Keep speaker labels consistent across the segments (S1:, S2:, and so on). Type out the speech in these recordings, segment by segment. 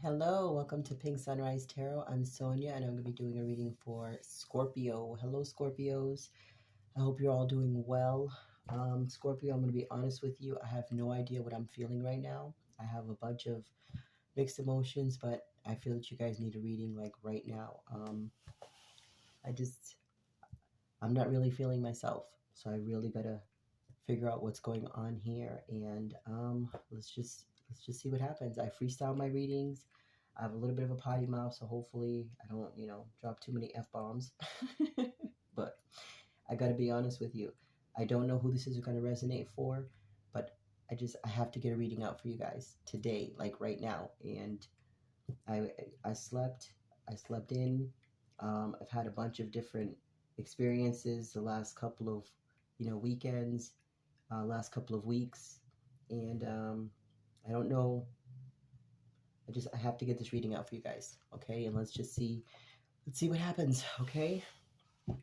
S1: Hello, welcome to Pink Sunrise Tarot. I'm Sonia and I'm going to be doing a reading for Scorpio. Hello, Scorpios. I hope you're all doing well. Scorpio, I'm going to be honest with you. I have no idea what I'm feeling right now. I have a bunch of mixed emotions, but I feel that you guys need a reading like right now. I just, I'm not really feeling myself. So I really got to figure out what's going on here. And let's just see what happens. I freestyle my readings. I have a little bit of a potty mouth, so hopefully I don't, drop too many F-bombs. But I got to be honest with you. I don't know who this is going to resonate for, but I have to get a reading out for you guys today, like right now. And I I slept I slept in. I've had a bunch of different experiences the last couple of weekends, last couple of weeks, and I don't know. I have to get this reading out for you guys, okay? And let's see what happens, okay? All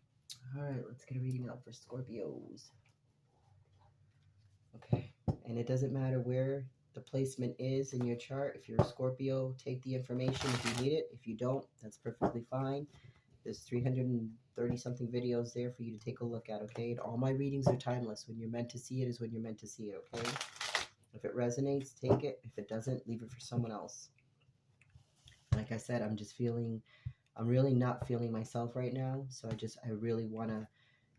S1: right, let's get a reading out for Scorpios. Okay, and it doesn't matter where the placement is in your chart. If you're a Scorpio, take the information if you need it. If you don't, that's perfectly fine. There's 330 something videos there for you to take a look at, okay? And all my readings are timeless. When you're meant to see it is when you're meant to see it, okay? If it resonates, take it. If it doesn't, leave it for someone else. Like I said, I'm really not feeling myself right now. So I really want to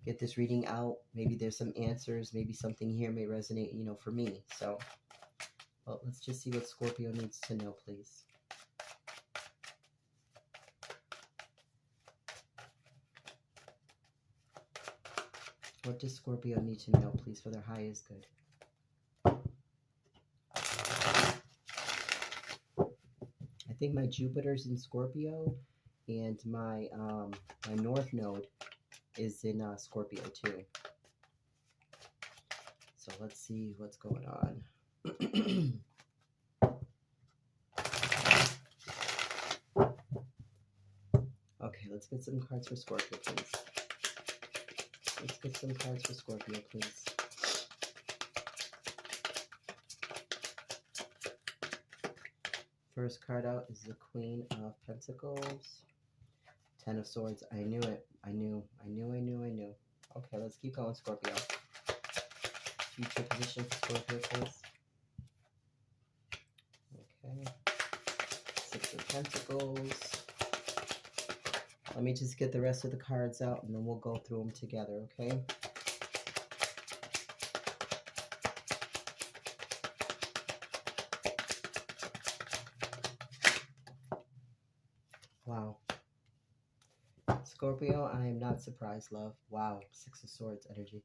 S1: get this reading out. Maybe there's some answers. Maybe something here may resonate, for me. So, well, let's just see what Scorpio needs to know, please. What does Scorpio need to know, please, for their highest good? I think my Jupiter's in Scorpio, and my North Node is in Scorpio too. So let's see what's going on. Okay, let's get some cards for Scorpio, please. Let's get some cards for Scorpio, please. First card out is the Queen of Pentacles. Ten of Swords. I knew it. I knew. Okay, let's keep going, Scorpio. Future position for Scorpio, please. Okay. Six of Pentacles. Let me just get the rest of the cards out and then we'll go through them together, okay? Wow. Scorpio, I am not surprised, love. Wow. Six of Swords energy.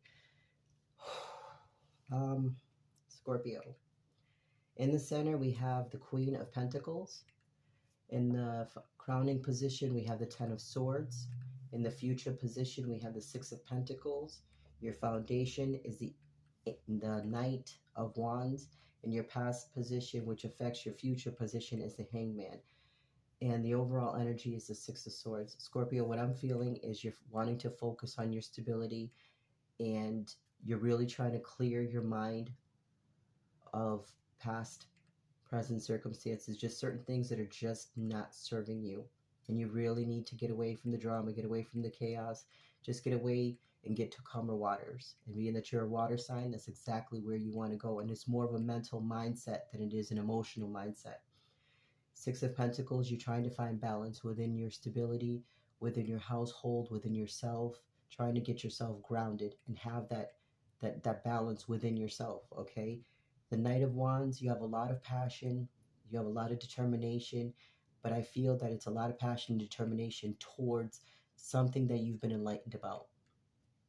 S1: Scorpio. In the center, we have the Queen of Pentacles. In the crowning position, we have the Ten of Swords. In the future position, we have the Six of Pentacles. Your foundation is the Knight of Wands. In your past position, which affects your future position, is the Hangman. And the overall energy is the Six of Swords. Scorpio, what I'm feeling is you're wanting to focus on your stability, and you're really trying to clear your mind of past, present circumstances, just certain things that are just not serving you. And you really need to get away from the drama, get away from the chaos, just get away and get to calmer waters. And being that you're a water sign, that's exactly where you want to go. And it's more of a mental mindset than it is an emotional mindset. Six of Pentacles, you're trying to find balance within your stability, within your household, within yourself, trying to get yourself grounded and have that balance within yourself, okay? The Knight of Wands, you have a lot of passion, you have a lot of determination, but I feel that it's a lot of passion and determination towards something that you've been enlightened about.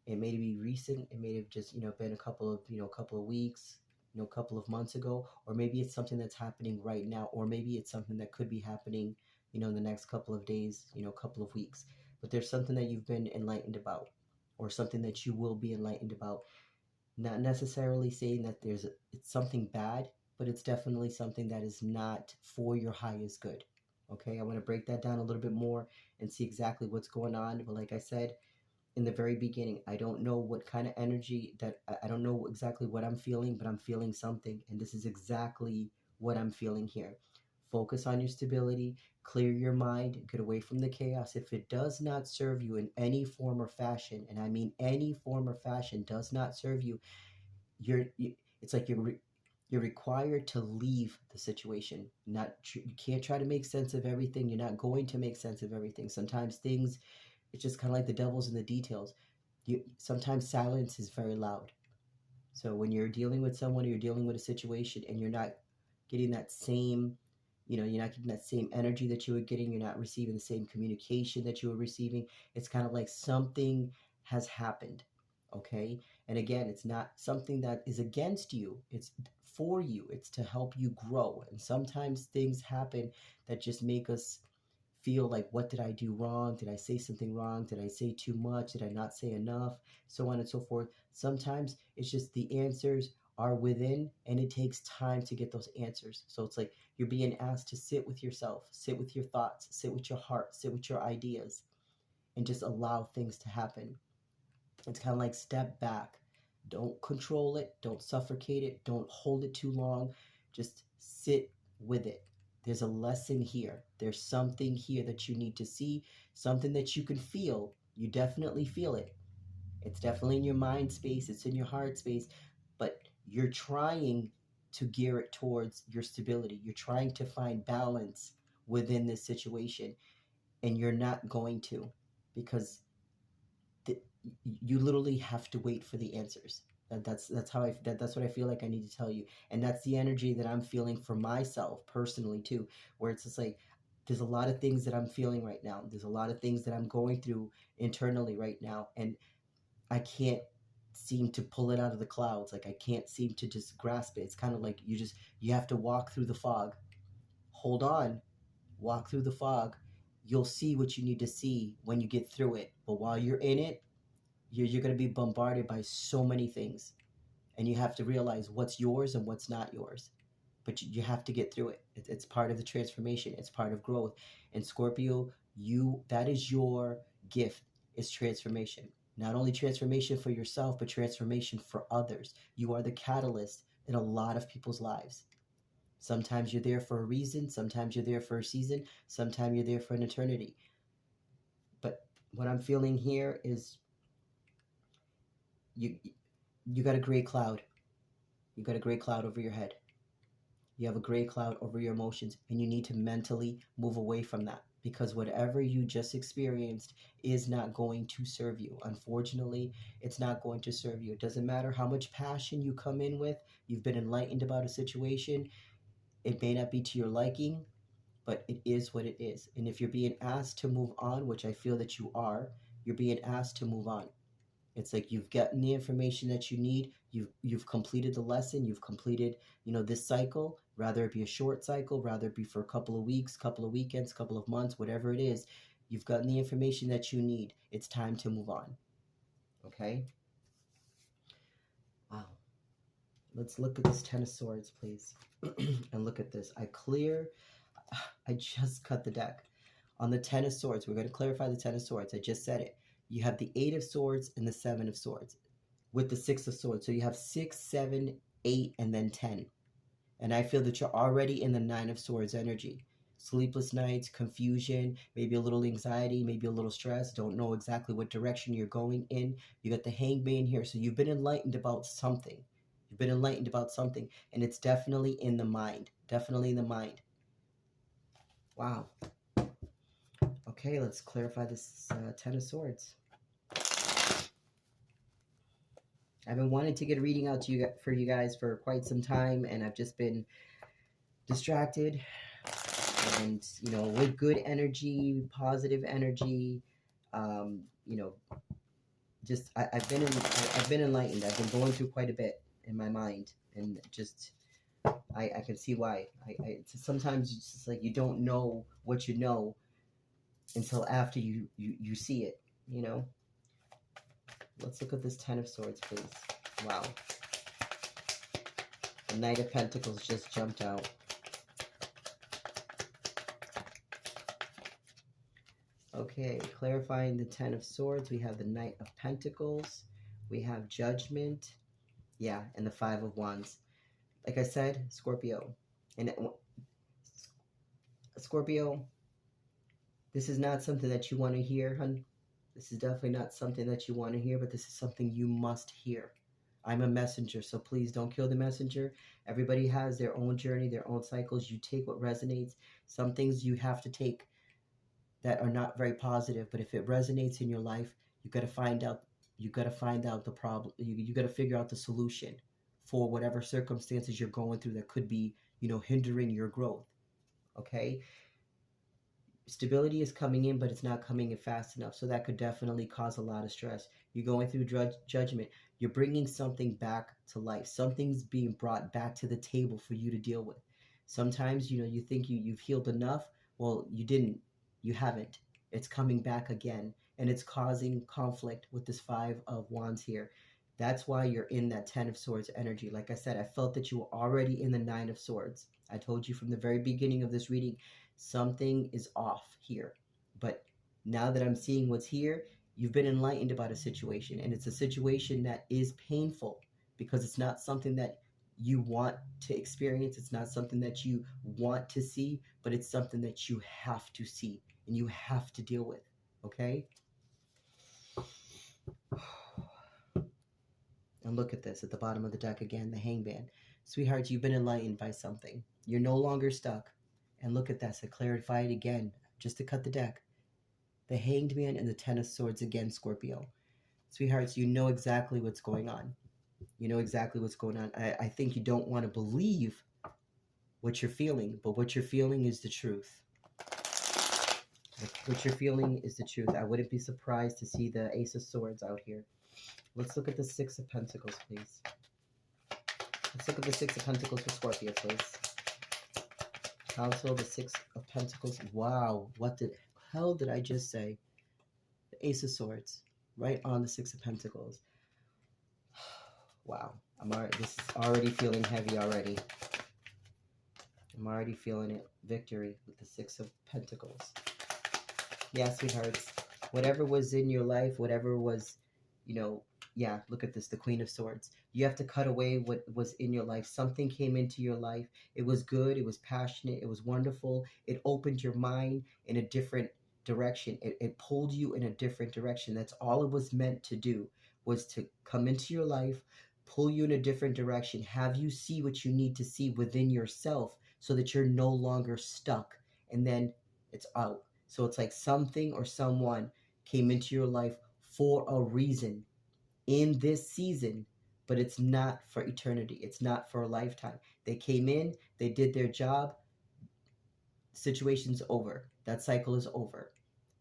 S1: It may be recent, it may have just, been a couple of weeks, a couple of months ago, or maybe it's something that's happening right now, or maybe it's something that could be happening, in the next couple of days, couple of weeks. But there's something that you've been enlightened about, or something that you will be enlightened about. Not necessarily saying that it's something bad, but it's definitely something that is not for your highest good. Okay, I want to break that down a little bit more and see exactly what's going on. But like I said, in the very beginning, I don't know what kind of energy that I don't know exactly what I'm feeling, but I'm feeling something, and this is exactly what I'm feeling here. Focus on your stability, clear your mind, get away from the chaos. If it does not serve you in any form or fashion, and I mean any form or fashion does not serve you, it's like you're required to leave the situation. Not you can't try to make sense of everything. You're not going to make sense of everything. Sometimes things, it's just kind of like the devil's in the details. Sometimes silence is very loud. So when you're dealing with someone or you're dealing with a situation and you're not getting that same, you're not getting that same energy that you were getting, you're not receiving the same communication that you were receiving, it's kind of like something has happened. Okay? And again, it's not something that is against you. It's for you. It's to help you grow. And sometimes things happen that just make us feel like, what did I do wrong? Did I say something wrong? Did I say too much? Did I not say enough? So on and so forth. Sometimes it's just the answers are within, and it takes time to get those answers. So it's like you're being asked to sit with yourself, sit with your thoughts, sit with your heart, sit with your ideas, and just allow things to happen. It's kind of like step back. Don't control it. Don't suffocate it. Don't hold it too long. Just sit with it. There's a lesson here. There's something here that you need to see, something that you can feel. You definitely feel it. It's definitely in your mind space. It's in your heart space. But you're trying to gear it towards your stability. You're trying to find balance within this situation. And you're not going to, because you literally have to wait for the answers. That's how that's what I feel like I need to tell you, and that's the energy that I'm feeling for myself personally too, where it's just like there's a lot of things that I'm feeling right now. There's a lot of things that I'm going through internally right now, and I can't seem to pull it out of the clouds. Like I can't seem to just grasp it. It's kind of like you have to walk through the fog. Hold on, walk through the fog. You'll see what you need to see when you get through it. But while you're in it, you're going to be bombarded by so many things, and you have to realize what's yours and what's not yours. But you have to get through it. It's part of the transformation. It's part of growth. And Scorpio, that is your gift, is transformation. Not only transformation for yourself, but transformation for others. You are the catalyst in a lot of people's lives. Sometimes you're there for a reason. Sometimes you're there for a season. Sometimes you're there for an eternity. But what I'm feeling here is you got a gray cloud. You got a gray cloud over your head. You have a gray cloud over your emotions, and you need to mentally move away from that, because whatever you just experienced is not going to serve you. Unfortunately, it's not going to serve you. It doesn't matter how much passion you come in with. You've been enlightened about a situation. It may not be to your liking, but it is what it is. And if you're being asked to move on, which I feel that you are, you're being asked to move on. It's like you've gotten the information that you need. You've completed the lesson. You've completed, this cycle. Rather it be a short cycle, rather it be for a couple of weeks, couple of weekends, couple of months, whatever it is. You've gotten the information that you need. It's time to move on. Okay? Wow. Let's look at this Ten of Swords, please. And look at this. I just cut the deck. On the Ten of Swords, we're going to clarify the Ten of Swords. I just said it. You have the Eight of Swords and the Seven of Swords with the Six of Swords. So you have 6, 7, 8, and then 10. And I feel that you're already in the Nine of Swords energy. Sleepless nights, confusion, maybe a little anxiety, maybe a little stress. Don't know exactly what direction you're going in. You got the Hangman here. So you've been enlightened about something. You've been enlightened about something. And it's definitely in the mind. Definitely in the mind. Wow. Okay, let's clarify this Ten of Swords. I've been wanting to get a reading out to for you guys for quite some time, and I've just been distracted. And with good energy, positive energy, just I've been enlightened. I've been going through quite a bit in my mind, and just I can see why. Sometimes it's just like you don't know what you know until after you see it. Let's look at this Ten of Swords, please. Wow. The Knight of Pentacles just jumped out. Okay, clarifying the Ten of Swords, we have the Knight of Pentacles. We have Judgment. Yeah, and the Five of Wands. Like I said, Scorpio. And Scorpio, this is not something that you want to hear, hun. This is definitely not something that you want to hear, but this is something you must hear. I'm a messenger, so please don't kill the messenger. Everybody has their own journey, their own cycles. You take what resonates. Some things you have to take that are not very positive, but if it resonates in your life, you got to find out. You got to find out the problem. You got to figure out the solution for whatever circumstances you're going through that could be, hindering your growth. Okay, stability is coming in, but it's not coming in fast enough. So that could definitely cause a lot of stress. You're going through judgment. You're bringing something back to life. Something's being brought back to the table for you to deal with. Sometimes, you think you've healed enough. Well, you didn't. You haven't. It's coming back again. And it's causing conflict with this Five of Wands here. That's why you're in that Ten of Swords energy. Like I said, I felt that you were already in the Nine of Swords. I told you from the very beginning of this reading, something is off here. But now that I'm seeing what's here, you've been enlightened about a situation. And it's a situation that is painful because it's not something that you want to experience. It's not something that you want to see, but it's something that you have to see and you have to deal with. Okay? And look at this at the bottom of the deck again, the Hangman. Sweethearts, you've been enlightened by something. You're no longer stuck. And look at that, so clarify it again, just to cut the deck. The Hanged Man and the Ten of Swords again, Scorpio. Sweethearts, you know exactly what's going on. You know exactly what's going on. I think you don't want to believe what you're feeling, but what you're feeling is the truth. What you're feeling is the truth. I wouldn't be surprised to see the Ace of Swords out here. Let's look at the Six of Pentacles, please. Let's look at the Six of Pentacles for Scorpio, please. Council, the Six of Pentacles. Wow, what the hell did I just say? The Ace of Swords, right on the Six of Pentacles. Wow, this is already feeling heavy already. I'm already feeling it. Victory with the Six of Pentacles. Yeah, sweethearts. Whatever was in your life, whatever was, yeah, look at this, the Queen of Swords. You have to cut away what was in your life. Something came into your life. It was good. It was passionate. It was wonderful. It opened your mind in a different direction. It pulled you in a different direction. That's all it was meant to do, was to come into your life, pull you in a different direction, have you see what you need to see within yourself so that you're no longer stuck, and then it's out. So it's like something or someone came into your life for a reason in this season, but it's not for eternity. It's not for a lifetime. They came in, they did their job, situation's over. That cycle is over.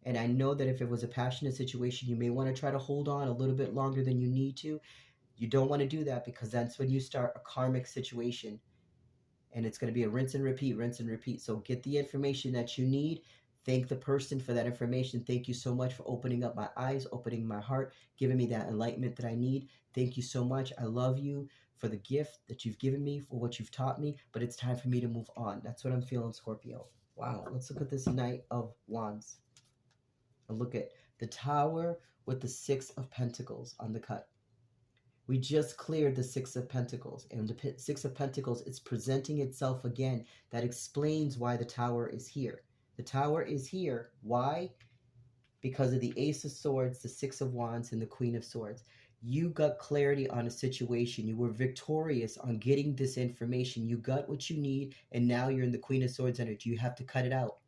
S1: And I know that if it was a passionate situation, you may want to try to hold on a little bit longer than you need to. You don't want to do that, because that's when you start a karmic situation. And it's going to be a rinse and repeat, rinse and repeat. So get the information that you need. Thank the person for that information. Thank you so much for opening up my eyes, opening my heart, giving me that enlightenment that I need. Thank you so much. I love you for the gift that you've given me, for what you've taught me. But it's time for me to move on. That's what I'm feeling, Scorpio. Wow. Let's look at this Knight of Wands. And look at the Tower with the Six of Pentacles on the cut. We just cleared the Six of Pentacles, and the Six of Pentacles is presenting itself again. That explains why the Tower is here. The Tower is here. Why? Because of the Ace of Swords, the Six of Wands, and the Queen of Swords. You got clarity on a situation. You were victorious on getting this information. You got what you need, and now you're in the Queen of Swords energy. You have to cut it out.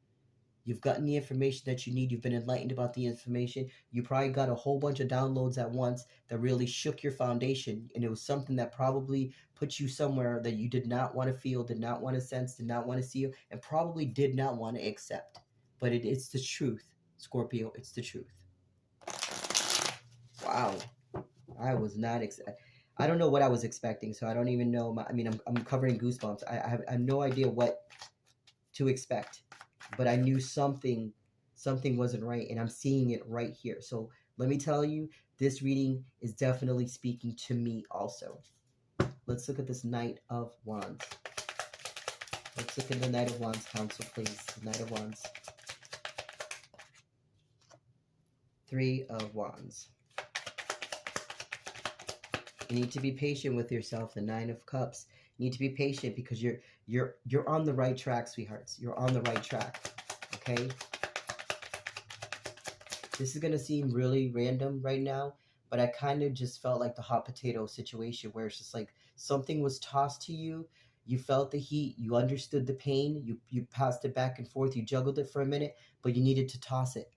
S1: You've gotten the information that you need. You've been enlightened about the information. You probably got a whole bunch of downloads at once that really shook your foundation. And it was something that probably put you somewhere that you did not want to feel, did not want to sense, did not want to see, and probably did not want to accept. But it's the truth, Scorpio. It's the truth. Wow. I was not I don't know what I was expecting, so I don't even know. I'm covering goosebumps. I have no idea what to expect. But I knew something wasn't right, and I'm seeing it right here. So let me tell you, this reading is definitely speaking to me also. Let's look at this Knight of Wands. Let's look at the Knight of Wands, Council, please. The Knight of Wands. Three of Wands. You need to be patient with yourself. The Nine of Cups. You need to be patient because you're on the right track, sweethearts. You're on the right track. Okay? This is going to seem really random right now, but I kind of just felt like the hot potato situation where it's just like something was tossed to you. You felt the heat, you understood the pain, you passed it back and forth, you juggled it for a minute, but you needed to toss it.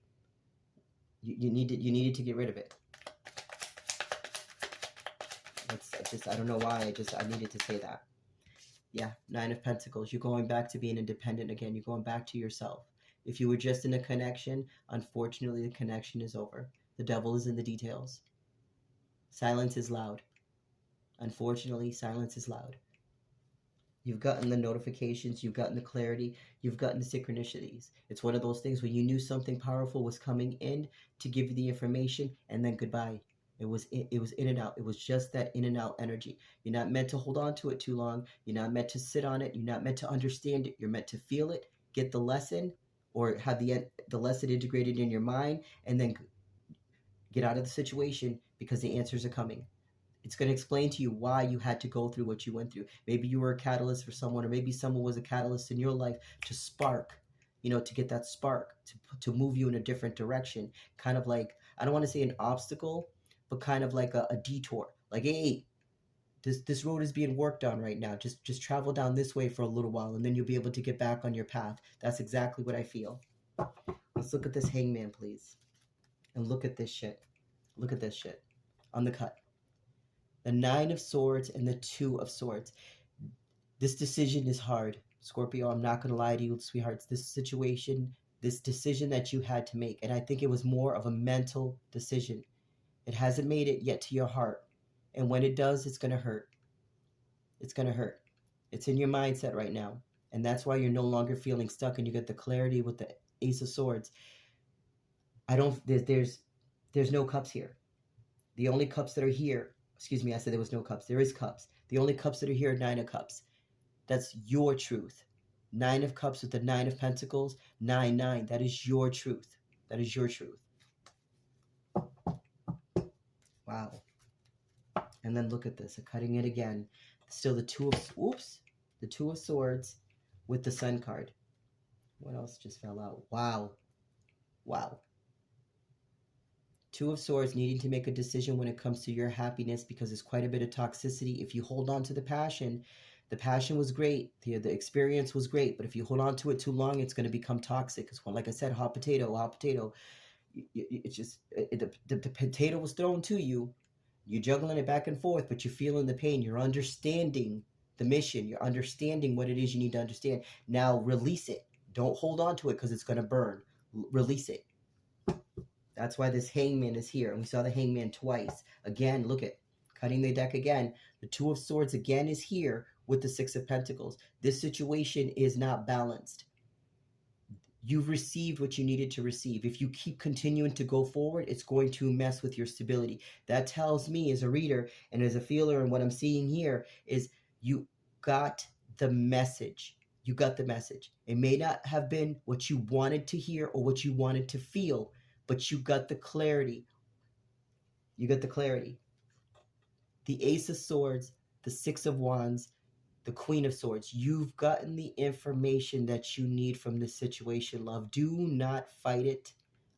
S1: You needed to get rid of it. I don't know why, I needed to say that. Yeah, Nine of Pentacles. You're going back to being independent again. You're going back to yourself. If you were just in a connection, unfortunately, the connection is over. The devil is in the details. Silence is loud. Unfortunately, silence is loud. You've gotten the notifications, you've gotten the clarity, you've gotten the synchronicities. It's one of those things where you knew something powerful was coming in to give you the information, and then goodbye. It was in and out. It was just that in and out energy. You're not meant to hold on to it too long. You're not meant to sit on it. You're not meant to understand it. You're meant to feel it, get the lesson, or have the lesson integrated in your mind, and then get out of the situation because the answers are coming. It's going to explain to you why you had to go through what you went through. Maybe you were a catalyst for someone, or maybe someone was a catalyst in your life to spark, to get that spark, to move you in a different direction. Kind of like, I don't want to say an obstacle, but kind of like a detour. Like, hey, this road is being worked on right now. Just travel down this way for a little while, and then you'll be able to get back on your path. That's exactly what I feel. Let's look at this hangman, please. And look at this shit. Look at this shit on the cut. The Nine of Swords and the Two of Swords. This decision is hard. Scorpio, I'm not going to lie to you, sweethearts. This situation, this decision that you had to make, and I think it was more of a mental decision. It hasn't made it yet to your heart. And when it does, it's going to hurt. It's going to hurt. It's in your mindset right now. And that's why you're no longer feeling stuck, and you get the clarity with the Ace of Swords. There's no cups here. The only cups that are here, excuse me, I said there was no cups. There is cups. The only cups that are here are Nine of Cups. That's your truth. Nine of Cups with the Nine of Pentacles. 9. That is your truth. That is your truth. Wow. And then look at this. I'm cutting it again. Still the Two of Swords with the Sun card. What else just fell out? Wow. Wow. Two of Swords, needing to make a decision when it comes to your happiness, because there's quite a bit of toxicity. If you hold on to the passion was great. The experience was great. But if you hold on to it too long, it's going to become toxic. It's like I said, hot potato. It's just, the potato was thrown to you. You're juggling it back and forth, but you're feeling the pain. You're understanding the mission. You're understanding what it is you need to understand. Now release it. Don't hold on to it because it's going to burn. Release it. That's why this hangman is here. And we saw the hangman twice. Again, look at cutting the deck again. The Two of Swords again is here with the Six of Pentacles. This situation is not balanced. You've received what you needed to receive. If you keep continuing to go forward, it's going to mess with your stability. That tells me as a reader and as a feeler, and what I'm seeing here is you got the message. You got the message. It may not have been what you wanted to hear or what you wanted to feel, but you got the clarity. You got the clarity. The Ace of Swords, the Six of Wands, the Queen of Swords. You've gotten the information that you need from this situation, love. Do not fight it.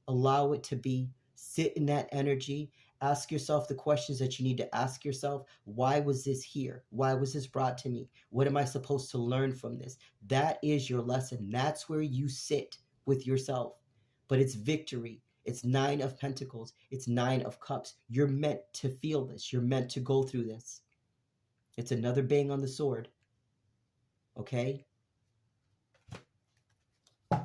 S1: Allow it to be. Sit in that energy. Ask yourself the questions that you need to ask yourself. Why was this here? Why was this brought to me? What am I supposed to learn from this? That is your lesson. That's where you sit with yourself. But it's victory. It's Nine of Pentacles. It's Nine of Cups. You're meant to feel this. You're meant to go through this. It's another bang on the sword. Okay? Wow.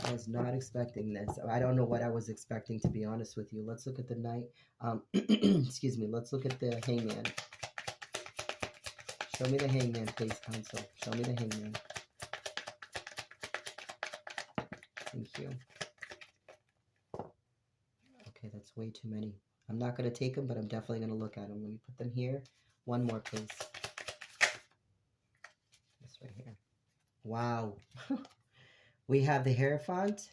S1: I was not expecting this. I don't know what I was expecting, to be honest with you. Let's look at the Knight. Excuse me. Let's look at the Hangman. Show me the Hangman, please, Council. Show me the Hangman. Thank you. Okay, that's way too many. I'm not going to take them, but I'm definitely going to look at them. Let me put them here. One more, please. This right here. Wow. We have the Hierophant.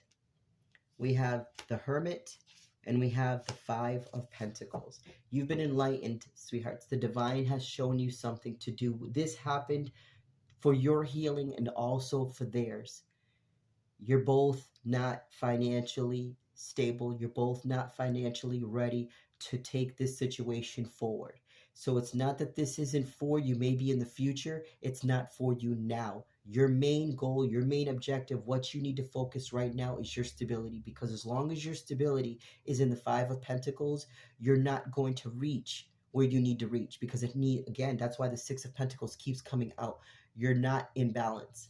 S1: We have the Hermit. And we have the Five of Pentacles. You've been enlightened, sweethearts. The divine has shown you something to do. This happened for your healing and also for theirs. You're both not financially stable. You're both not financially ready to take this situation forward. So it's not that this isn't for you maybe in the future. It's not for you now. Your main goal, your main objective, what you need to focus right now is your stability. Because as long as your stability is in the Five of Pentacles, you're not going to reach where you need to reach. Because again, that's why the Six of Pentacles keeps coming out. You're not in balance.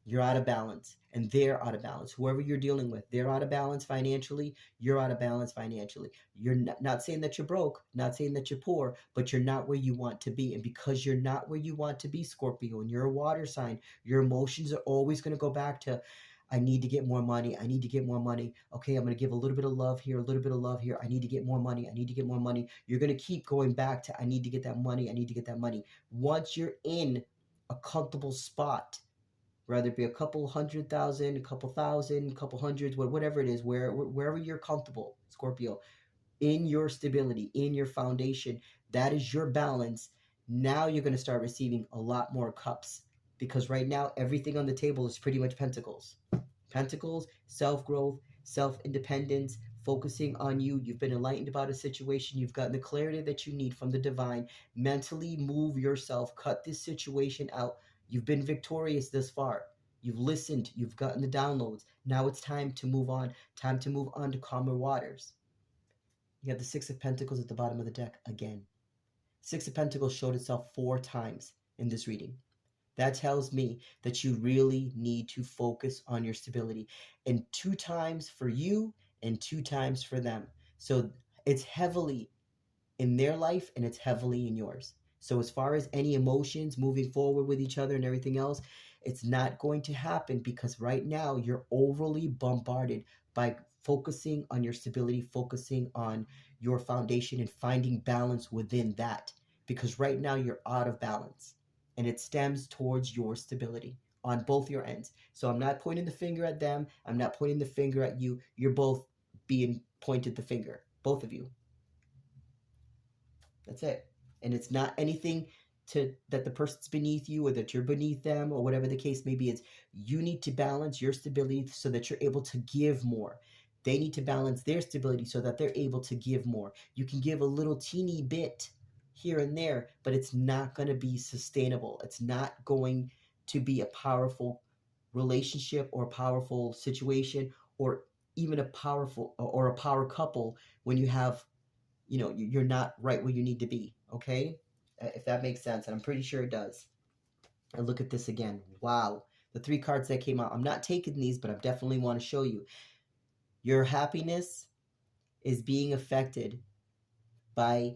S1: You're out of balance and they're out of balance. Whoever you're dealing with, they're out of balance financially. You're out of balance financially. You're not saying that you're broke, not saying that you're poor, but you're not where you want to be. And because you're not where you want to be, Scorpio, and you're a water sign, your emotions are always going to go back to, I need to get more money. I need to get more money. Okay, I'm going to give a little bit of love here, a little bit of love here. I need to get more money. I need to get more money. You're going to keep going back to, I need to get that money. I need to get that money. Once you're in a comfortable spot, whether it be a couple 100,000, a couple thousand, a couple hundreds, whatever it is, wherever you're comfortable, Scorpio, in your stability, in your foundation, that is your balance. Now you're going to start receiving a lot more cups, because right now everything on the table is pretty much pentacles. Pentacles, self-growth, self-independence, focusing on you. You've been enlightened about a situation. You've gotten the clarity that you need from the divine. Mentally move yourself. Cut this situation out. You've been victorious this far. You've listened. You've gotten the downloads. Now it's time to move on. Time to move on to calmer waters. You have the Six of Pentacles at the bottom of the deck again. Six of Pentacles showed itself 4 times in this reading. That tells me that you really need to focus on your stability. And 2 times for you and 2 times for them. So it's heavily in their life and it's heavily in yours. So as far as any emotions moving forward with each other and everything else, it's not going to happen, because right now you're overly bombarded by focusing on your stability, focusing on your foundation and finding balance within that. Because right now you're out of balance and it stems towards your stability on both your ends. So I'm not pointing the finger at them. I'm not pointing the finger at you. You're both being pointed the finger, both of you. That's it. And it's not anything that the person's beneath you or that you're beneath them or whatever the case may be. It's you need to balance your stability so that you're able to give more. They need to balance their stability so that they're able to give more. You can give a little teeny bit here and there, but it's not going to be sustainable. It's not going to be a powerful relationship or a powerful situation, or even a powerful or a power couple when you have, you're not right where you need to be. Okay, if that makes sense, and I'm pretty sure it does. And look at this again. Wow, the 3 cards that came out. I'm not taking these, but I definitely want to show you. Your happiness is being affected by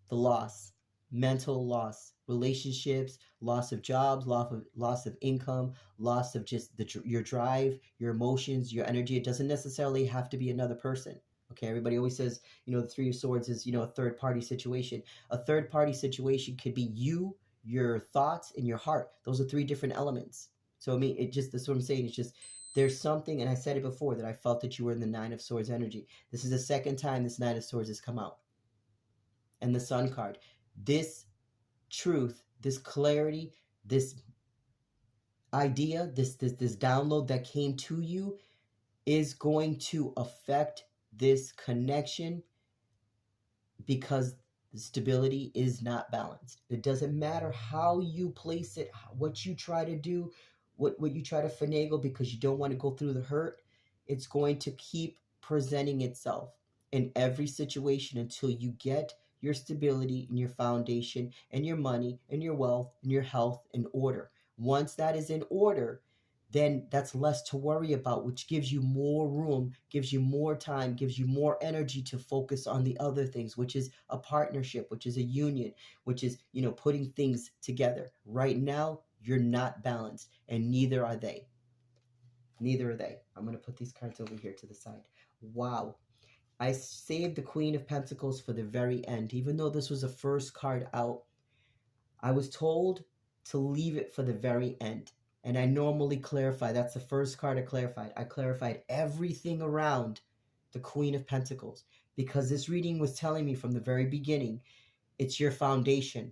S1: the loss, mental loss, relationships, loss of jobs, loss of income, loss of just your drive, your emotions, your energy. It doesn't necessarily have to be another person. Okay, everybody always says, the 3 of Swords is, a third-party situation. A third-party situation could be you, your thoughts, and your heart. Those are 3 different elements. So, that's what I'm saying. It's just, there's something, and I said it before, that I felt that you were in the 9 of Swords energy. This is the second time this 9 of Swords has come out. And the Sun card. This truth, this clarity, this idea, this download that came to you is going to affect this connection, because the stability is not balanced. It doesn't matter how you place it, what you try to do, what you try to finagle because you don't want to go through the hurt. It's going to keep presenting itself in every situation until you get your stability and your foundation and your money and your wealth and your health in order. Once that is in order, then that's less to worry about, which gives you more room, gives you more time, gives you more energy to focus on the other things, which is a partnership, which is a union, which is, putting things together. Right now, you're not balanced, and neither are they. Neither are they. I'm going to put these cards over here to the side. Wow. I saved the Queen of Pentacles for the very end. Even though this was the first card out, I was told to leave it for the very end. And I normally clarify. That's the first card I clarified. I clarified everything around the Queen of Pentacles, because this reading was telling me from the very beginning, it's your foundation.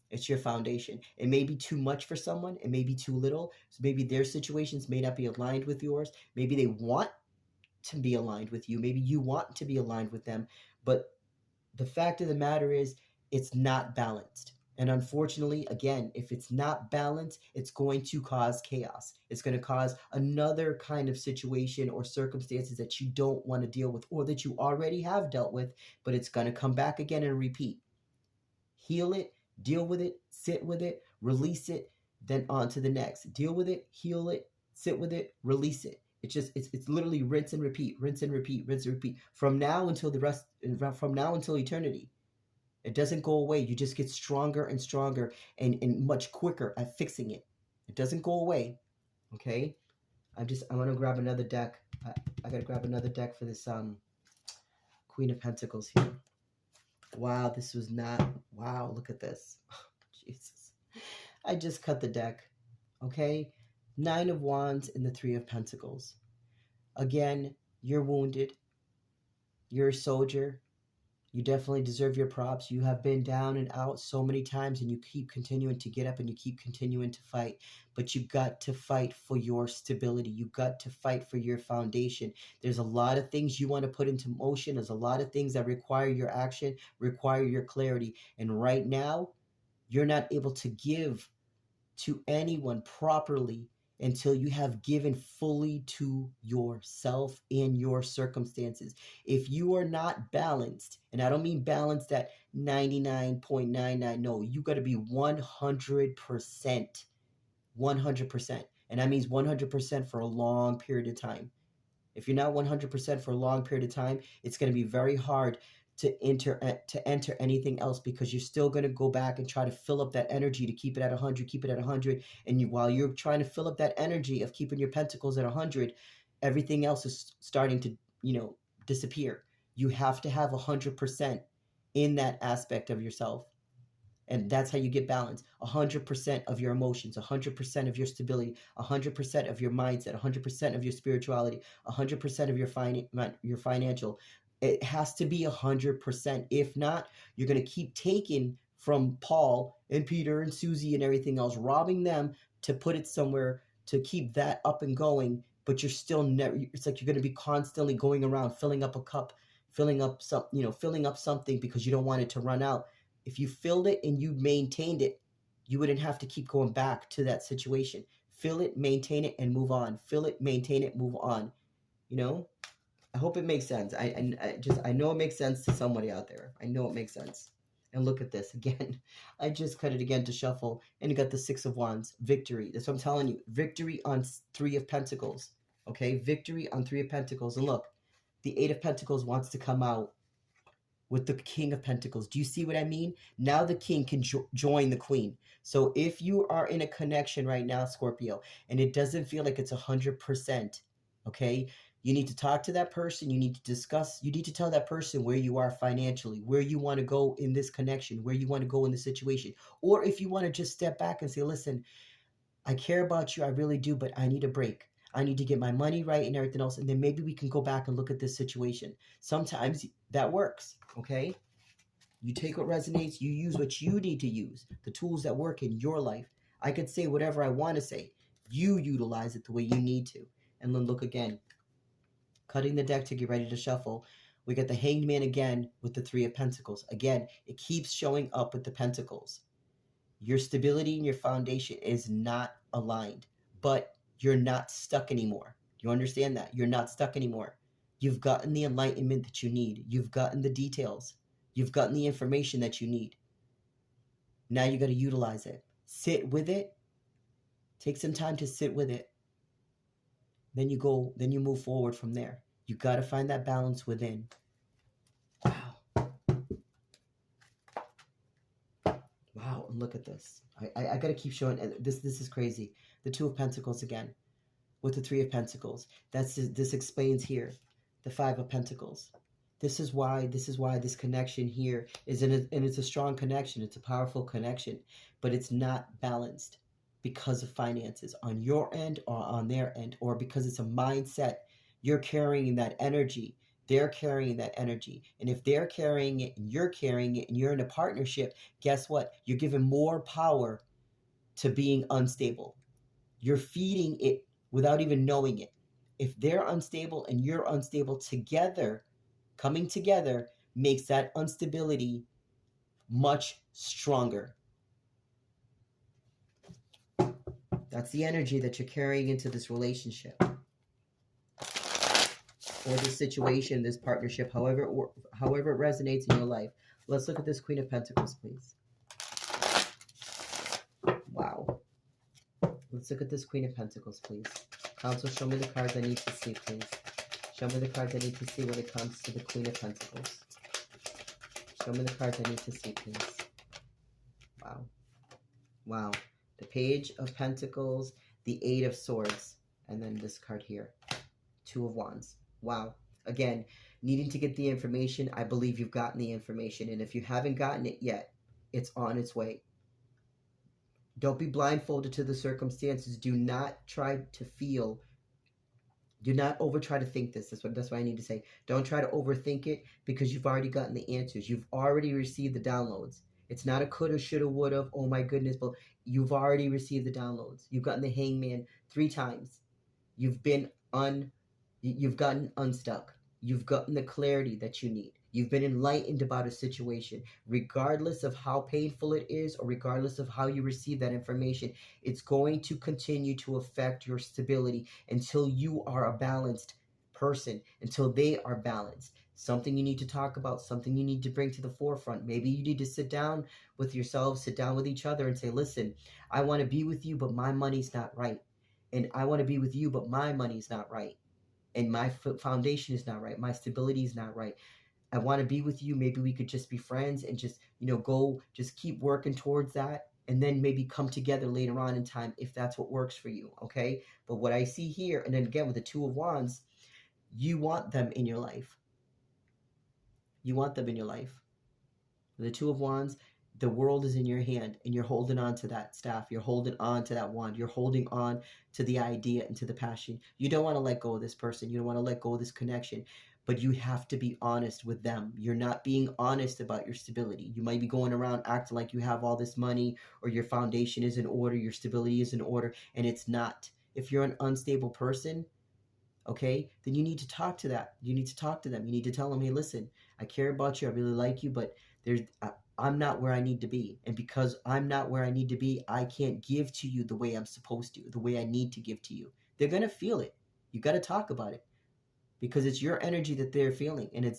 S1: It's your foundation. It may be too much for someone. It may be too little. So maybe their situations may not be aligned with yours. Maybe they want to be aligned with you. Maybe you want to be aligned with them. But the fact of the matter is, it's not balanced. And unfortunately, again, if it's not balanced, it's going to cause chaos. It's going to cause another kind of situation or circumstances that you don't want to deal with, or that you already have dealt with, but it's going to come back again and repeat. Heal it, deal with it, sit with it, release it, then on to the next. Deal with it, heal it, sit with it, release it. It's literally rinse and repeat, rinse and repeat, rinse and repeat from now until eternity. It doesn't go away. You just get stronger and stronger and much quicker at fixing it. It doesn't go away. Okay. I want to grab another deck. I gotta grab another deck for this Queen of Pentacles here. Wow, this was not, wow, look at this. Jesus. I just cut the deck. Okay. 9 of Wands and the 3 of Pentacles. Again, you're wounded. You're a soldier. You definitely deserve your props. You have been down and out so many times, and you keep continuing to get up and you keep continuing to fight. But you got to fight for your stability. You got to fight for your foundation. There's a lot of things you want to put into motion. There's a lot of things that require your action, require your clarity. And right now, you're not able to give to anyone properly until you have given fully to yourself and your circumstances. If you are not balanced, and I don't mean balanced at 99.99, no, you got to be 100%. 100%. And that means 100% for a long period of time. If you're not 100% for a long period of time, it's going to be very hard to enter anything else, because you're still going to go back and try to fill up that energy to keep it at 100, keep it at 100. And while you're trying to fill up that energy of keeping your pentacles at 100, everything else is starting to, disappear. You have to have 100% in that aspect of yourself. And that's how you get balance. 100% of your emotions, 100% of your stability, 100% of your mindset, 100% of your spirituality, 100% of your financial. It has to be 100%. If not, you're going to keep taking from Paul and Peter and Susie and everything else, robbing them to put it somewhere to keep that up and going. But you're still never, it's like you're going to be constantly going around, filling up a cup, filling up something because you don't want it to run out. If you filled it and you maintained it, you wouldn't have to keep going back to that situation. Fill it, maintain it, and move on. Fill it, maintain it, move on. I hope it makes sense. I know it makes sense to somebody out there. I know it makes sense. And look at this again. I just cut it again to shuffle, and you got the 6 of Wands. Victory. That's what I'm telling you. Victory on 3 of Pentacles. Okay, victory on 3 of Pentacles. And look, the 8 of Pentacles wants to come out with the King of Pentacles. Do you see what I mean? Now the King can join the Queen. So if you are in a connection right now, Scorpio, and it doesn't feel like it's 100%, okay, you need to talk to that person. You need to discuss. You need to tell that person where you are financially, where you want to go in this connection, where you want to go in the situation. Or if you want to just step back and say, listen, I care about you. I really do, but I need a break. I need to get my money right and everything else. And then maybe we can go back and look at this situation. Sometimes that works, okay? You take what resonates. You use what you need to use, the tools that work in your life. I could say whatever I want to say. You utilize it the way you need to. And then look again. Cutting the deck to get ready to shuffle. We got the Hanged Man again with the 3 of Pentacles. Again, it keeps showing up with the Pentacles. Your stability and your foundation is not aligned, but you're not stuck anymore. You understand that? You're not stuck anymore. You've gotten the enlightenment that you need. You've gotten the details. You've gotten the information that you need. Now you got to utilize it. Sit with it. Take some time to sit with it. Then you move forward from there. You got to find that balance within. Wow. Wow, and look at this. I got to keep showing this. This is crazy. The 2 of Pentacles again with the 3 of Pentacles. This explains here the 5 of Pentacles. This is why this connection here is and it's a strong connection. It's a powerful connection, but it's not balanced because of finances on your end or on their end, or because it's a mindset. You're carrying that energy. they're carrying that energy. And if they're carrying it and you're carrying it and you're in a partnership, guess what? You're giving more power to being unstable. You're feeding it without even knowing it. If they're unstable and you're unstable, together, coming together makes that instability much stronger. That's the energy that you're carrying into this relationship or this situation, this partnership, however it resonates in your life. Let's look at this Queen of Pentacles, please. Wow. Let's look at this Queen of Pentacles, please. Council, show me the cards I need to see, please. Show me the cards I need to see when it comes to the Queen of Pentacles. Show me the cards I need to see, please. Wow. Wow. The Page of Pentacles, the Eight of Swords, and then this card here. Two of Wands. Wow. Again, needing to get the information. I believe you've gotten the information. And if you haven't gotten it yet, it's on its way. Don't be blindfolded to the circumstances. Do not try to feel. Do not over try to think this. That's what I need to say. Don't try to overthink it because you've already gotten the answers. You've already received the downloads. It's not a coulda, shoulda, woulda. Oh my goodness, but you've already received the downloads. You've gotten the Hangman 3 times. You've gotten unstuck. You've gotten the clarity that you need. You've been enlightened about a situation. Regardless of how painful it is or regardless of how you receive that information, it's going to continue to affect your stability until you are a balanced person, until they are balanced. Something you need to talk about, something you need to bring to the forefront. Maybe you need to sit down with yourselves, sit down with each other and say, listen, I want to be with you, but my money's not right. And I want to be with you, but my money's not right. And my foundation is not right. My stability is not right. I want to be with you. Maybe we could just be friends and just, just keep working towards that. And then maybe come together later on in time if that's what works for you. Okay. But what I see here, and then again with the Two of Wands, you want them in your life. You want them in your life. The Two of Wands, the world is in your hand and you're holding on to that staff. You're holding on to that wand. You're holding on to the idea and to the passion. You don't want to let go of this person. You don't want to let go of this connection, but you have to be honest with them. You're not being honest about your stability. You might be going around acting like you have all this money or your foundation is in order, your stability is in order, and it's not. If you're an unstable person, okay, then you need to talk to that. You need to talk to them. You need to tell them, hey, listen, I care about you. I really like you, but I'm not where I need to be. And because I'm not where I need to be, I can't give to you the way I'm supposed to, the way I need to give to you. They're going to feel it. You got to talk about it because it's your energy that they're feeling, and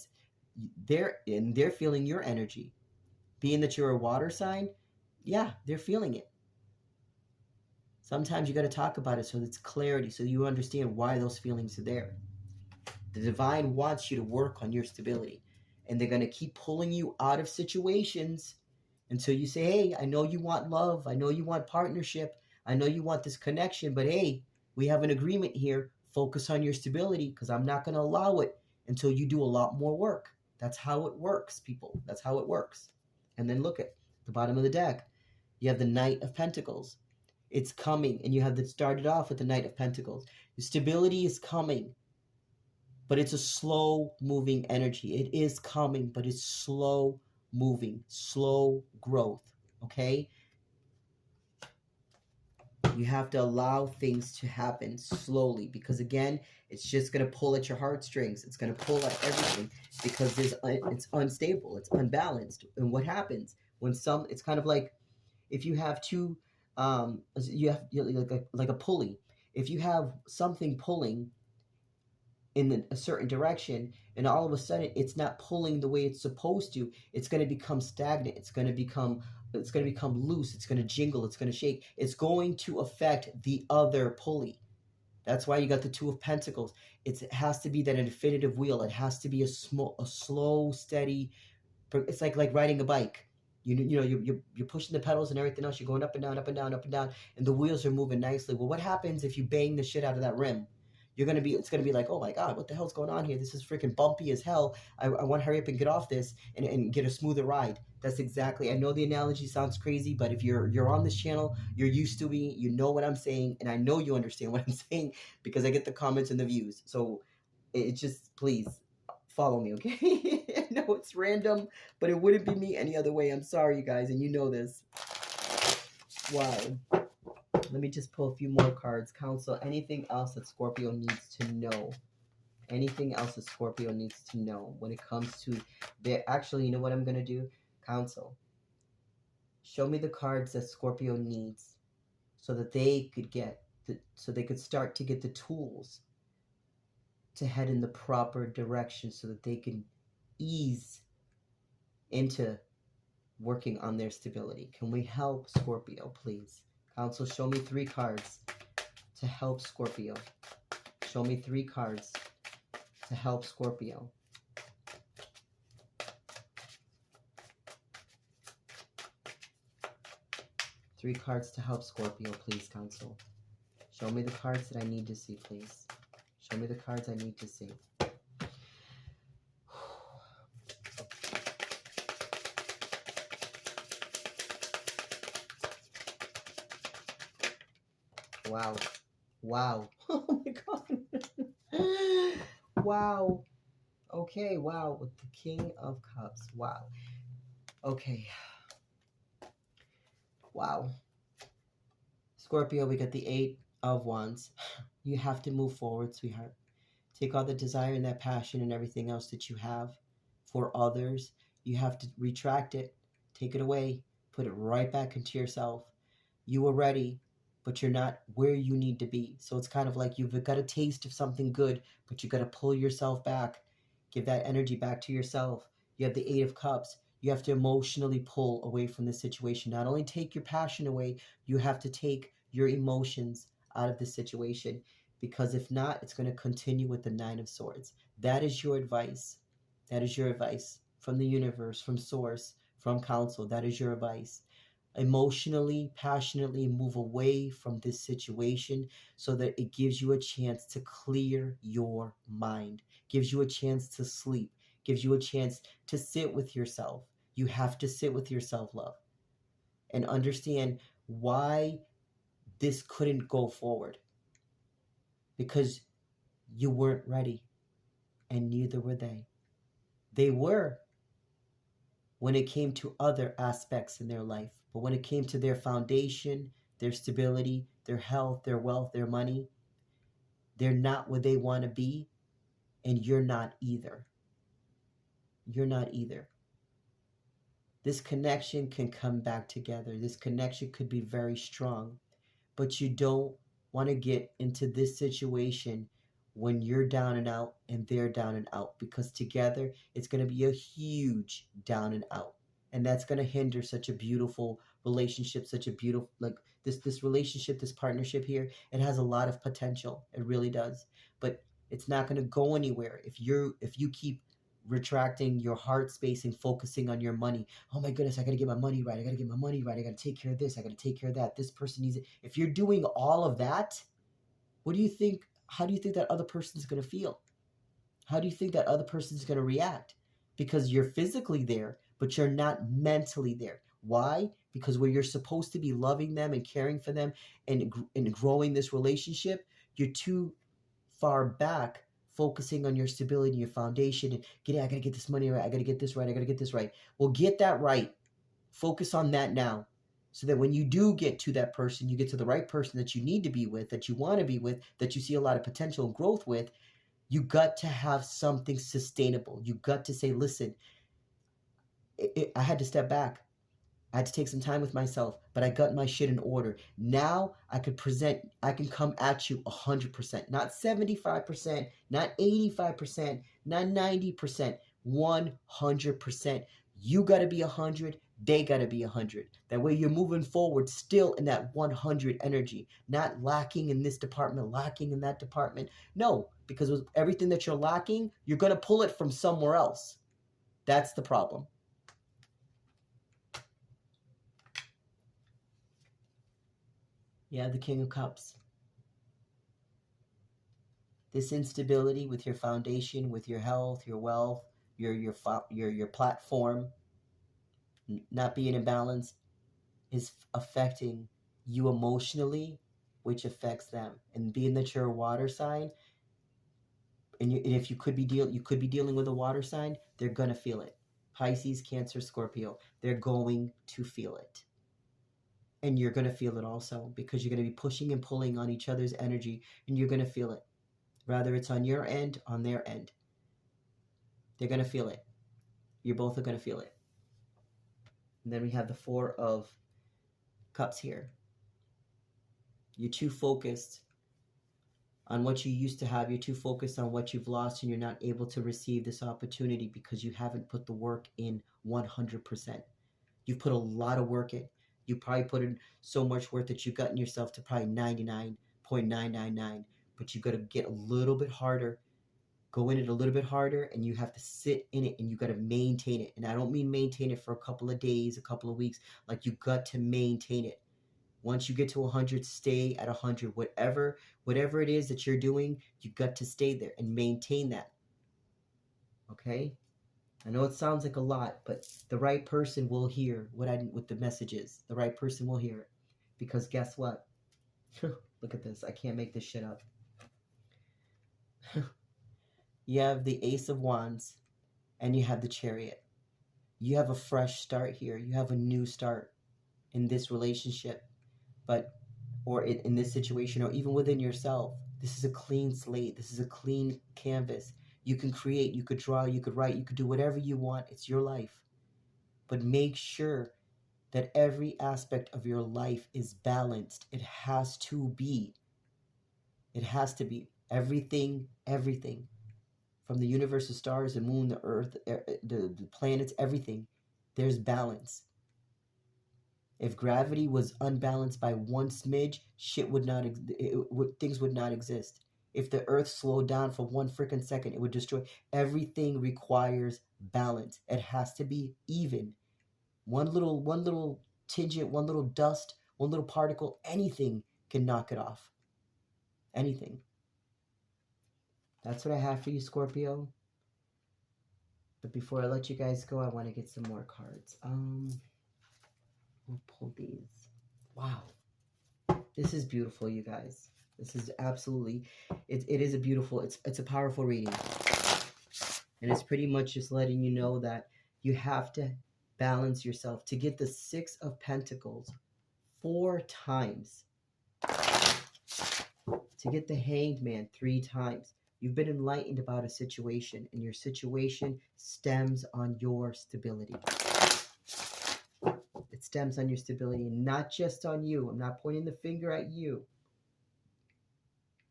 S1: they're feeling your energy. Being that you're a water sign, yeah, they're feeling it. Sometimes you got to talk about it so it's clarity, so you understand why those feelings are there. The divine wants you to work on your stability, and they're going to keep pulling you out of situations until you say, hey, I know you want love. I know you want partnership. I know you want this connection, but hey, we have an agreement here. Focus on your stability because I'm not going to allow it until you do a lot more work. That's how it works, people. That's how it works. And then look at the bottom of the deck. You have the Knight of Pentacles. It's coming, and you have started off with the Knight of Pentacles. The stability is coming, but it's a slow moving energy. It is coming, but it's slow moving, slow growth, okay? You have to allow things to happen slowly because, again, it's just going to pull at your heartstrings. It's going to pull at everything because it's unstable. It's unbalanced. And what happens when it's kind of like if you have two, you have like a pulley. If you have something pulling in a certain direction and all of a sudden it's not pulling the way it's supposed to, it's going to become stagnant. It's going to become loose. It's going to jingle. It's going to shake. It's going to affect the other pulley. That's why you got the Two of Pentacles. It has to be that infinitive wheel. It has to be a slow, steady. It's like riding a bike. You're pushing the pedals and everything else. You're going up and down, up and down, up and down, and the wheels are moving nicely. Well, what happens if you bang the shit out of that rim? It's gonna be like, oh my God, what the hell's going on here? This is freaking bumpy as hell. I want to hurry up and get off this and get a smoother ride. That's exactly. I know the analogy sounds crazy, but if you're on this channel, you're used to me. You know what I'm saying, and I know you understand what I'm saying because I get the comments and the views. So it just please follow me, okay? I know it's random, but it wouldn't be me any other way. I'm sorry, you guys, and you know this. Wow. Let me just pull a few more cards. Counsel, anything else that Scorpio needs to know? Anything else that Scorpio needs to know when it comes to their... Actually, you know what I'm going to do? Counsel, show me the cards that Scorpio needs so that they could so they could start to get the tools to head in the proper direction so that they can ease into working on their stability. Can we help Scorpio, please? Counsel, show me 3 cards to help Scorpio. Show me 3 cards to help Scorpio. Three cards to help Scorpio, please, Counsel. Show me the cards that I need to see, please. Show me the cards I need to see. Wow. Wow. Oh my God. Wow. Okay, wow. With the King of Cups. Wow. Okay. Wow. Scorpio, we got the 8 of Wands. You have to move forward, sweetheart. Take all the desire and that passion and everything else that you have for others. You have to retract it. Take it away. Put it right back into yourself. You were ready, but you're not where you need to be. So it's kind of like you've got a taste of something good, but you got to pull yourself back. Give that energy back to yourself. You have the 8 of Cups. You have to emotionally pull away from the situation. Not only take your passion away, you have to take your emotions out of the situation. Because if not, it's going to continue with the 9 of Swords. That is your advice. That is your advice from the universe, from source, from counsel. That is your advice. Emotionally, passionately move away from this situation so that it gives you a chance to clear your mind, gives you a chance to sleep, gives you a chance to sit with yourself. You have to sit with yourself, love, and understand why this couldn't go forward. Because you weren't ready, and neither were they. They were when it came to other aspects in their life, but when it came to their foundation, their stability, their health, their wealth, their money, they're not where they want to be, and you're not either. You're not either. This connection can come back together. This connection could be very strong, but you don't want to get into this situation when you're down and out and they're down and out, because together it's going to be a huge down and out, and that's going to hinder such a beautiful relationship, such a beautiful, like this relationship, this partnership here. It has a lot of potential. It really does, but it's not going to go anywhere if you keep retracting your heart space and focusing on your money. Oh my goodness, I got to get my money right. I got to get my money right. I got to take care of this. I got to take care of that. This person needs it. If you're doing all of that, what do you think? How do you think that other person's going to feel? How do you think that other person's going to react? Because you're physically there, but you're not mentally there. Why? Because where you're supposed to be loving them and caring for them and growing this relationship, you're too far back focusing on your stability, your foundation, and I got to get this money right. I got to get this right. I got to get this right. Well, get that right. Focus on that now, so that when you do get to that person, you get to the right person that you need to be with, that you want to be with, that you see a lot of potential and growth with. You got to have something sustainable. You got to say, listen, I had to step back. I had to take some time with myself, but I got my shit in order. Now I can come at you 100%, not 75%, not 85%, not 90%, 100%. You got to be 100. They got to be 100. That way you're moving forward still in that 100 energy, not lacking in this department, lacking in that department. No, because with everything that you're lacking, you're going to pull it from somewhere else. That's the problem. Yeah, the King of Cups. This instability with your foundation, with your health, your wealth, your platform not being in balance is affecting you emotionally, which affects them. And being that you're a water sign, and if you could be dealing with a water sign, they're gonna feel it. Pisces, Cancer, Scorpio, they're going to feel it. And you're gonna feel it also, because you're gonna be pushing and pulling on each other's energy, and you're gonna feel it. Rather it's on your end, on their end. They're gonna feel it. You both are gonna feel it. And then we have the Four of Cups here. You're too focused on what you used to have. You're too focused on what you've lost, and you're not able to receive this opportunity because you haven't put the work in 100%. You've put a lot of work in. You probably put in so much work that you've gotten yourself to probably 99.999, but you got to get a little bit harder, go in it a little bit harder, and you have to sit in it, and you got to maintain it. And I don't mean maintain it for a couple of days, a couple of weeks. Like, you got to maintain it. Once you get to 100, stay at 100. Whatever it is that you're doing, you got to stay there and maintain that. Okay? I know it sounds like a lot, but the right person will hear what the message is. The right person will hear it. Because guess what? Look at this. I can't make this shit up. You have the Ace of Wands and you have the Chariot. You have a fresh start here. You have a new start in this relationship. Or in this situation, or even within yourself. This is a clean slate. This is a clean canvas. You can create, you could draw, you could write, you could do whatever you want. It's your life. But make sure that every aspect of your life is balanced. It has to be. It has to be. Everything. From the universe, the stars, the moon, the earth, the planets, everything. There's balance. If gravity was unbalanced by one smidge, things would not exist. If the earth slowed down for 1 freaking second, it would destroy. Everything requires balance. It has to be even. One little tangent, one little dust, one little particle, anything can knock it off. Anything. That's what I have for you, Scorpio. But before I let you guys go, I want to get some more cards. We'll pull these. Wow. This is beautiful, you guys. This is absolutely, it is a beautiful, it's a powerful reading. And it's pretty much just letting you know that you have to balance yourself. To get the 6 of Pentacles 4 times. To get the Hanged Man 3 times. You've been enlightened about a situation, and your situation stems on your stability. It stems on your stability, not just on you. I'm not pointing the finger at you.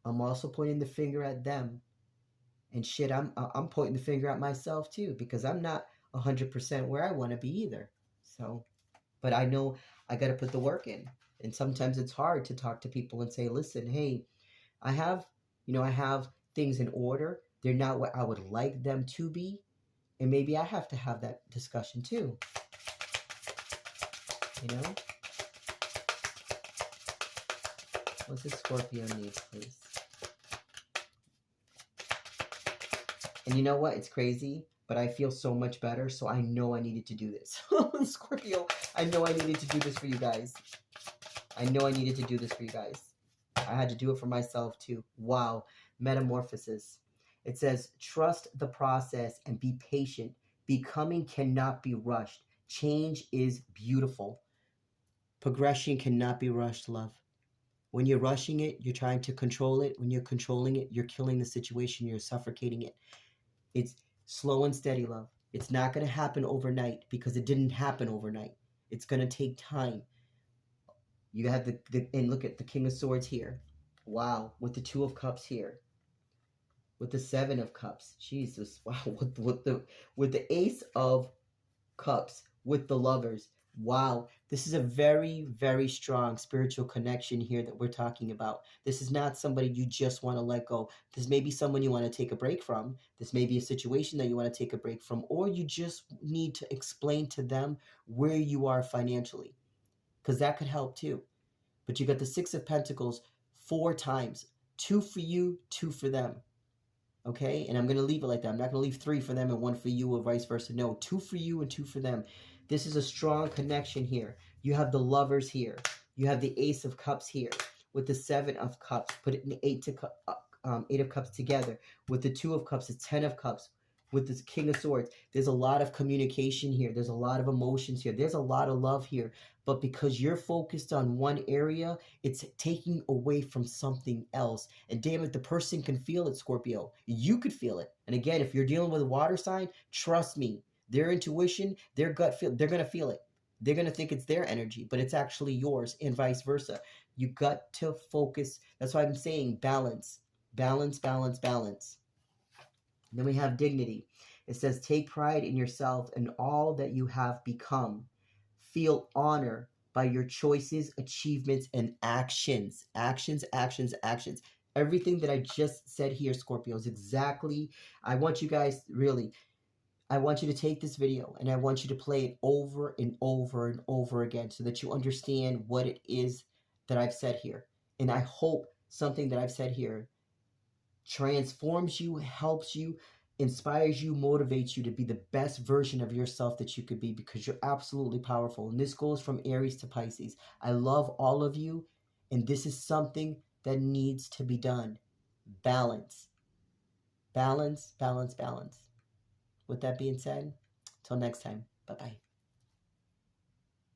S1: I'm also pointing the finger at them. And shit, I'm pointing the finger at myself too, because I'm not 100% where I want to be either. So, but I know I got to put the work in. And sometimes it's hard to talk to people and say, listen, hey, I have things in order. They're not what I would like them to be. And maybe I have to have that discussion too. You know? What's this Scorpio need, please? And you know what? It's crazy, but I feel so much better, so I know I needed to do this. Scorpio, I know I needed to do this for you guys. I know I needed to do this for you guys. I had to do it for myself too. Wow. Metamorphosis. It says, trust the process and be patient. Becoming cannot be rushed. Change is beautiful. Progression cannot be rushed, love. When you're rushing it, you're trying to control it. When you're controlling it, you're killing the situation. You're suffocating it. It's slow and steady, love. It's not going to happen overnight because it didn't happen overnight. It's going to take time. You have and look at the King of Swords here. Wow. With the 2 of Cups here. With the 7 of Cups. Jesus. Wow. With the Ace of Cups. With the Lovers. Wow. This is a very, very strong spiritual connection here that we're talking about. This is not somebody you just want to let go. This may be someone you want to take a break from. This may be a situation that you want to take a break from. Or you just need to explain to them where you are financially. Because that could help too. But you got the 6 of Pentacles 4 times. 2 for you, 2 for them. Okay? And I'm going to leave it like that. I'm not going to leave 3 for them and 1 for you or vice versa. No, 2 for you and 2 for them. This is a strong connection here. You have the Lovers here. You have the Ace of Cups here. With the 7 of Cups. Put it in the 8 Eight of Cups together. With the Two of Cups, it's 10 of Cups. With this King of Swords, there's a lot of communication here. There's a lot of emotions here. There's a lot of love here. But because you're focused on one area, it's taking away from something else. And damn it, the person can feel it, Scorpio. You could feel it. And again, if you're dealing with a water sign, trust me, their intuition, their gut feel, they're going to feel it. They're going to think it's their energy, but it's actually yours, and vice versa. You got to focus. That's why I'm saying balance, balance, balance, balance. Then we have dignity. It says, take pride in yourself and all that you have become. Feel honor by your choices, achievements, and actions. Actions, actions, actions. Everything that I just said here, Scorpio, is exactly, I want you guys, really, I want you to take this video and I want you to play it over and over and over again so that you understand what it is that I've said here. And I hope something that I've said here transforms you, helps you, inspires you, motivates you to be the best version of yourself that you could be, because you're absolutely powerful. And this goes from Aries to Pisces. I love all of you, and this is something that needs to be done. Balance. Balance, balance, balance. With that being said, till next time, bye-bye.